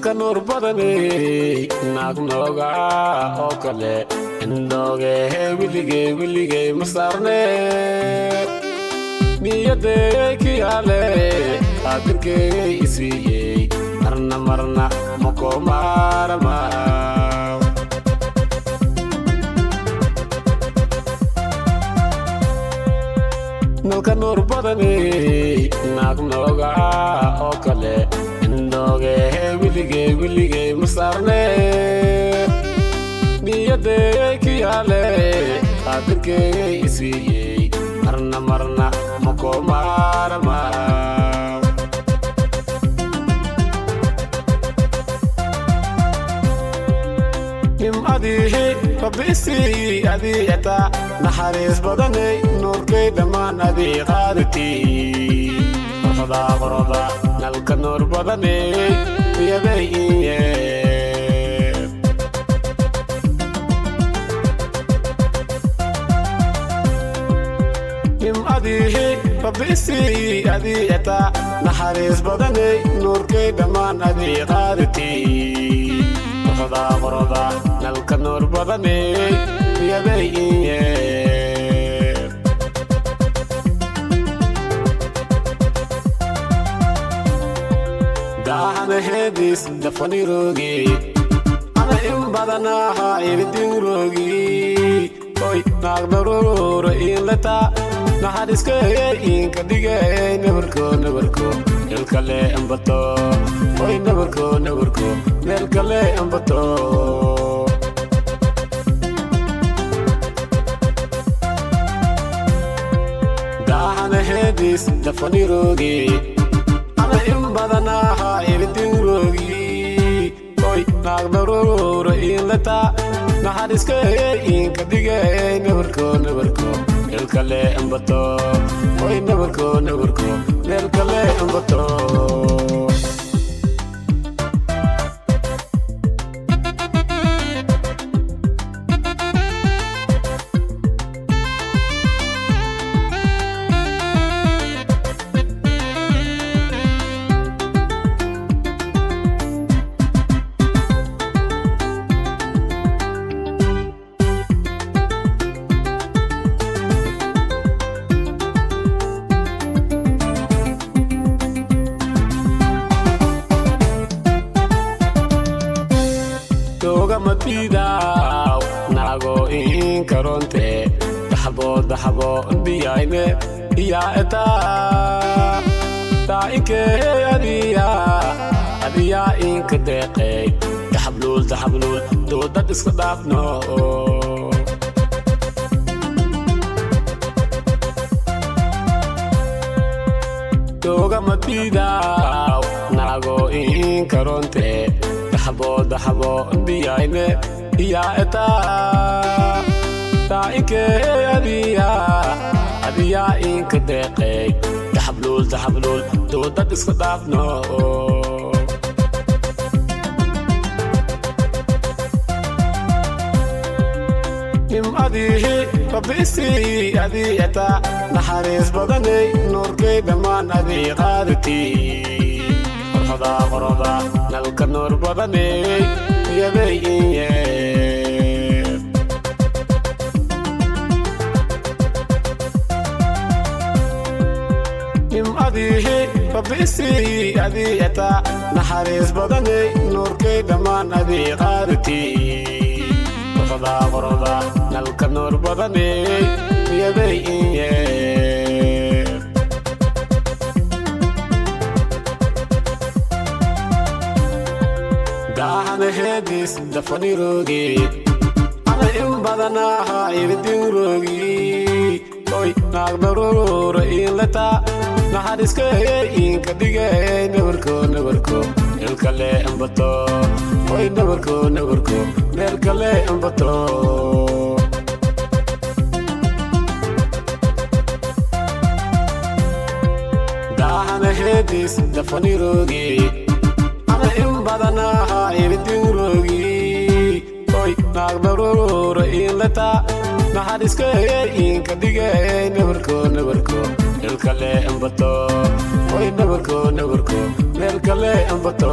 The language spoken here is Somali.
nalka nuur badanay naag nooga oo kale indhooge wiligay ma saarne niyadey kiyaale qaadirkey isiiyey marna Mkoma nalka nuur badanay naag nooga oo kale indhooge wiligay ma saarne niyadey kiyaale qaadirkey isiiyey marna Mkoma nimadihi rabisi adiyata naxariis badanay nuurkay dhamaan adii qaadati qorada nalka nuur badanay yaday iye nimadihi rabisi adiyata naxariis badanay nuurkay dhamaan adii qaadati qorada nalka nuur badanay yaday iye daahana heedis dafanirogi ana in badanaha iridinrogi oy naag daruura inlata naxariiskay inka dhigay nabarko melkale ambato oy nabarko melkale ambato daahana heedis dafanirogi ana in badanaha iridinrogi oy naag daruura inlata naxariiskay inka dhigay nabarko melkale ambato oy nabarko melkale ambato matidaw nago in karonte dahabo biyayne ya eta ta ike adiya in kadeqay dahablul dodad iska dhaafno doga matidaw nago in karonte dahabo biyayne ya eta ta ike adiya in kadeqay dahablul dodad iska dhaafno nimadihi rabisi adiyata naxariis badanay nuurkay dhamaan adii qaadati qorada nalka nuur badanay yaday iye nimadihi rabisi adiyata naxariis badanay nuurkay dhamaan adii qaadati qorada nalka nuur badanay yaday iye daahana heedis dafanirogi ana in badanaha iridinrogi oy naag daruura inlata naxariiskay inka dhigay nabarko melkale ambato oy nabarko melkale ambato daahana heedis dafanirogi ana in badanaha iridinrogi oy naag daruura inlata naxariiskay inka dhigay nabarko melkale ambato oy nabarko melkale ambato